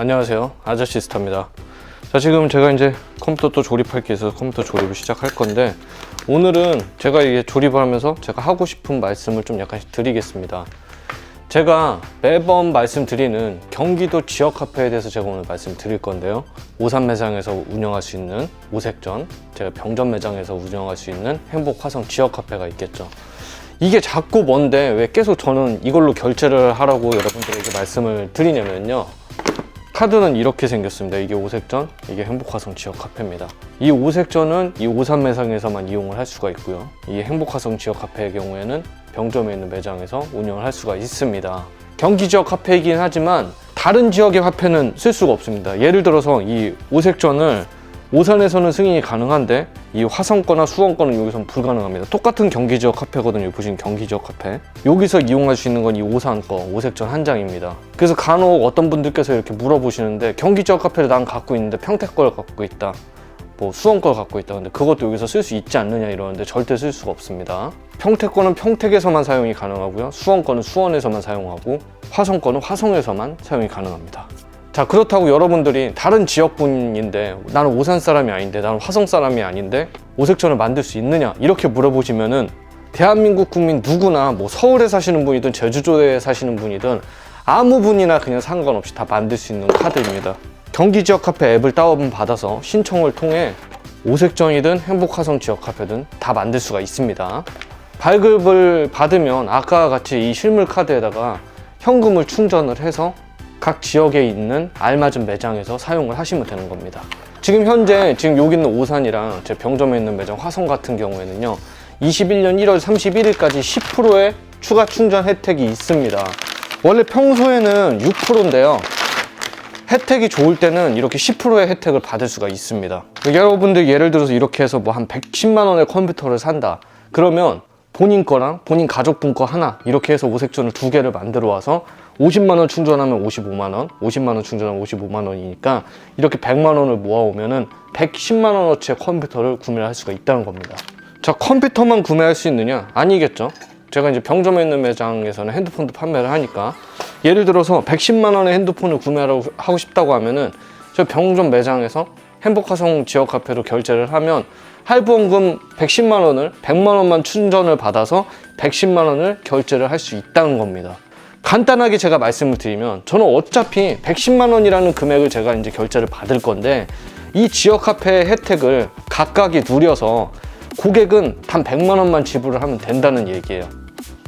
안녕하세요, 아저씨스타입니다. 자, 지금 제가 이제 컴퓨터 또 조립할 게 있어서 컴퓨터 조립을 시작할 건데, 오늘은 제가 이게 조립을 하면서 제가 하고 싶은 말씀을 좀 약간씩 드리겠습니다. 제가 매번 말씀드리는 경기도 지역 카페에 대해서 제가 오늘 말씀드릴 건데요, 오산 매장에서 운영할 수 있는 오색전, 제가 병전 매장에서 운영할 수 있는 행복 화성 지역 카페가 있겠죠. 이게 자꾸 뭔데 왜 계속 저는 이걸로 결제를 하라고 여러분들에게 말씀을 드리냐면요, 카드는 이렇게 생겼습니다. 이게 오색전, 이게 행복화성 지역 카페입니다. 이 오색전은 이 오산 매장에서만 이용을 할 수가 있고요, 이 행복화성 지역 카페의 경우에는 병점에 있는 매장에서 운영을 할 수가 있습니다. 경기 지역 카페이긴 하지만 다른 지역의 화폐는 쓸 수가 없습니다. 예를 들어서 이 오색전을 오산에서는 승인이 가능한데 이 화성 거나 수원 거는 여기서는 불가능합니다. 똑같은 경기 지역 카페거든요. 보시면 경기 지역 카페, 여기서 이용할 수 있는 건 이 오산 거 오색전 한 장입니다. 그래서 간혹 어떤 분들께서 이렇게 물어보시는데, 경기 지역 카페를 난 갖고 있는데 평택 걸 갖고 있다, 뭐 수원 걸 갖고 있다, 근데 그것도 여기서 쓸 수 있지 않느냐 이러는데 절대 쓸 수가 없습니다. 평택 거는 평택에서만 사용이 가능하고요, 수원 거는 수원에서만 사용하고, 화성 거는 화성에서만 사용이 가능합니다. 자, 그렇다고 여러분들이 다른 지역분인데 나는 오산 사람이 아닌데, 나는 화성 사람이 아닌데 오색전을 만들 수 있느냐 이렇게 물어보시면은, 대한민국 국민 누구나 뭐 서울에 사시는 분이든 제주도에 사시는 분이든 아무 분이나 그냥 상관없이 다 만들 수 있는 카드입니다. 경기 지역 카페 앱을 다운받아서 신청을 통해 오색전이든 행복화성 지역 카페든 다 만들 수가 있습니다. 발급을 받으면 아까와 같이 이 실물 카드에다가 현금을 충전을 해서 각 지역에 있는 알맞은 매장에서 사용을 하시면 되는 겁니다. 지금 현재 여기 있는 오산이랑 제 병점에 있는 매장 화성 같은 경우에는요, 21년 1월 31일까지 10%의 추가 충전 혜택이 있습니다. 원래 평소에는 6%인데요, 혜택이 좋을 때는 이렇게 10%의 혜택을 받을 수가 있습니다. 여러분들 예를 들어서 이렇게 해서 뭐 한 110만 원의 컴퓨터를 산다 그러면 본인 거랑 본인 가족분 거 하나 이렇게 해서 오색전을 2개를 만들어 와서 50만 원 충전하면 55만 원, 50만 원 충전하면 55만 원이니까 이렇게 100만 원을 모아오면은 110만 원어치의 컴퓨터를 구매를 할 수가 있다는 겁니다. 자, 컴퓨터만 구매할 수 있느냐? 아니겠죠. 제가 이제 병점에 있는 매장에서는 핸드폰도 판매를 하니까, 예를 들어서 110만 원의 핸드폰을 구매하고 싶다고 하면은 저 병점 매장에서 행복화성 지역 카페로 결제를 하면 할부원금 110만 원을 100만 원만 충전을 받아서 110만 원을 결제를 할 수 있다는 겁니다. 간단하게 제가 말씀을 드리면, 저는 어차피 110만 원이라는 금액을 제가 이제 결제를 받을 건데, 이 지역 카페의 혜택을 각각이 누려서 고객은 단 100만 원만 지불을 하면 된다는 얘기예요.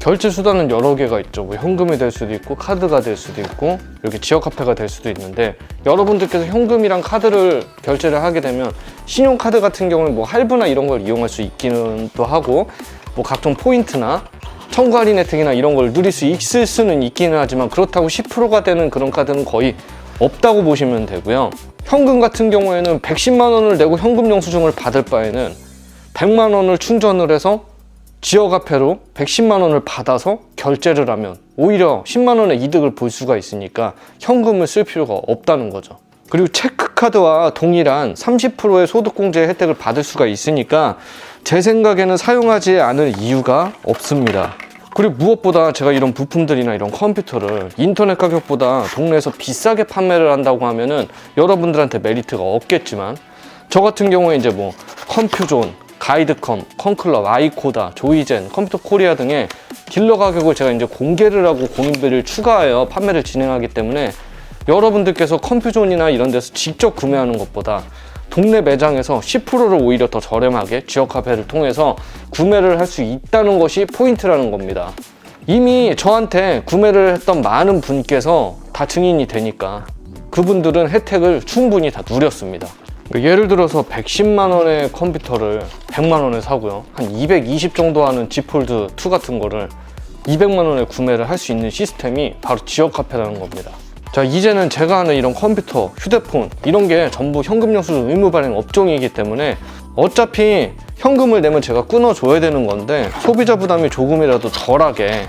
결제 수단은 여러 개가 있죠. 뭐 현금이 될 수도 있고 카드가 될 수도 있고 이렇게 지역 카페가 될 수도 있는데, 여러분들께서 현금이랑 카드를 결제를 하게 되면 신용카드 같은 경우는 뭐 할부나 이런 걸 이용할 수 있기는 또 하고, 뭐 각종 포인트나 청구 할인 혜택이나 이런 걸 누릴 수 있을 수는 있기는 하지만, 그렇다고 10%가 되는 그런 카드는 거의 없다고 보시면 되고요. 현금 같은 경우에는 110만 원을 내고 현금 영수증을 받을 바에는 100만 원을 충전을 해서 지역 화폐로 110만 원을 받아서 결제를 하면 오히려 10만 원의 이득을 볼 수가 있으니까 현금을 쓸 필요가 없다는 거죠. 그리고 체크카드와 동일한 30%의 소득공제 혜택을 받을 수가 있으니까 제 생각에는 사용하지 않을 이유가 없습니다. 그리고 무엇보다 제가 이런 부품들이나 이런 컴퓨터를 인터넷 가격보다 동네에서 비싸게 판매를 한다고 하면은 여러분들한테 메리트가 없겠지만, 저 같은 경우에 이제 뭐 컴퓨존, 가이드컴, 컴클럽, 아이코다, 조이젠, 컴퓨터 코리아 등의 딜러 가격을 제가 이제 공개를 하고 공인비를 추가하여 판매를 진행하기 때문에, 여러분들께서 컴퓨존이나 이런 데서 직접 구매하는 것보다 동네 매장에서 10%를 오히려 더 저렴하게 지역 카페를 통해서 구매를 할 수 있다는 것이 포인트라는 겁니다. 이미 저한테 구매를 했던 많은 분께서 다 증인이 되니까 그분들은 혜택을 충분히 다 누렸습니다. 예를 들어서 110만 원의 컴퓨터를 100만 원에 사고요, 한 220 정도 하는 Z 폴드 2 같은 거를 200만 원에 구매를 할 수 있는 시스템이 바로 지역 카페라는 겁니다. 자, 이제는 제가 하는 이런 컴퓨터, 휴대폰 이런 게 전부 현금 영수증 의무 발행 업종이기 때문에 어차피 현금을 내면 제가 끊어줘야 되는 건데, 소비자 부담이 조금이라도 덜하게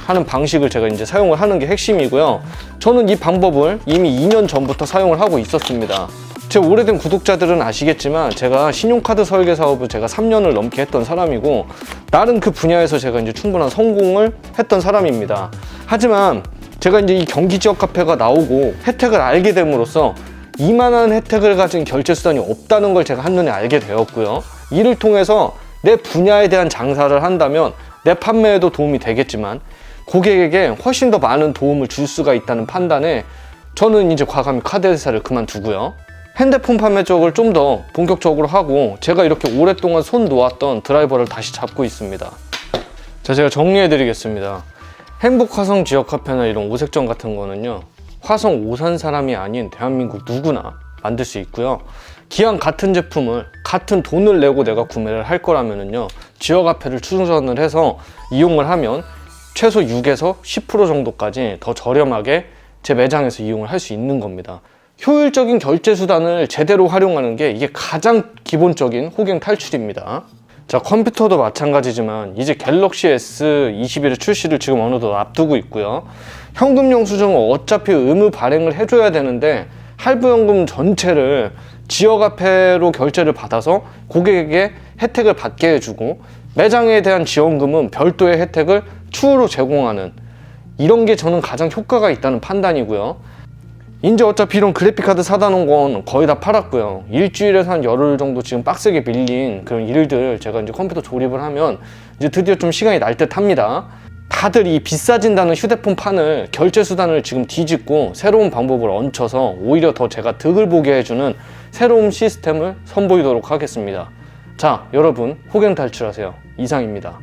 하는 방식을 제가 이제 사용을 하는 게 핵심이고요. 저는 이 방법을 이미 2년 전부터 사용을 하고 있었습니다. 제 오래된 구독자들은 아시겠지만, 제가 신용카드 설계 사업을 제가 3년을 넘게 했던 사람이고, 나름 그 분야에서 제가 이제 충분한 성공을 했던 사람입니다. 하지만 제가 이제 이 경기 지역 카페가 나오고 혜택을 알게 됨으로써 이만한 혜택을 가진 결제 수단이 없다는 걸 제가 한눈에 알게 되었고요. 이를 통해서 내 분야에 대한 장사를 한다면 내 판매에도 도움이 되겠지만 고객에게 훨씬 더 많은 도움을 줄 수가 있다는 판단에 저는 이제 과감히 카드 회사를 그만두고요. 핸드폰 판매 쪽을 좀 더 본격적으로 하고 제가 이렇게 오랫동안 손 놓았던 드라이버를 다시 잡고 있습니다. 자, 제가 정리해 드리겠습니다. 행복 화성 지역 카페나 이런 오색전 같은 거는요, 화성 오산 사람이 아닌 대한민국 누구나 만들 수 있고요. 기왕 같은 제품을 같은 돈을 내고 내가 구매를 할 거라면은요, 지역 화폐를 충전을 해서 이용을 하면 최소 6에서 10% 정도까지 더 저렴하게 제 매장에서 이용을 할 수 있는 겁니다. 효율적인 결제 수단을 제대로 활용하는 게 이게 가장 기본적인 호갱 탈출입니다. 자, 컴퓨터도 마찬가지지만 이제 갤럭시 S21의 출시를 지금 어느덧 앞두고 있고요. 현금 영수증을 어차피 의무 발행을 해줘야 되는데 할부연금 전체를 지역화폐로 결제를 받아서 고객에게 혜택을 받게 해주고 매장에 대한 지원금은 별도의 혜택을 추후로 제공하는, 이런 게 저는 가장 효과가 있다는 판단이고요. 이제 어차피 이런 그래픽카드 사다 놓은 건 거의 다 팔았고요. 일주일에서 한 열흘 정도 지금 빡세게 밀린 그런 일들 제가 이제 컴퓨터 조립을 하면 이제 드디어 좀 시간이 날 듯 합니다. 다들 이 비싸진다는 휴대폰 판을 결제 수단을 지금 뒤집고 새로운 방법을 얹혀서 오히려 더 제가 득을 보게 해주는 새로운 시스템을 선보이도록 하겠습니다. 자, 여러분 호갱 탈출하세요. 이상입니다.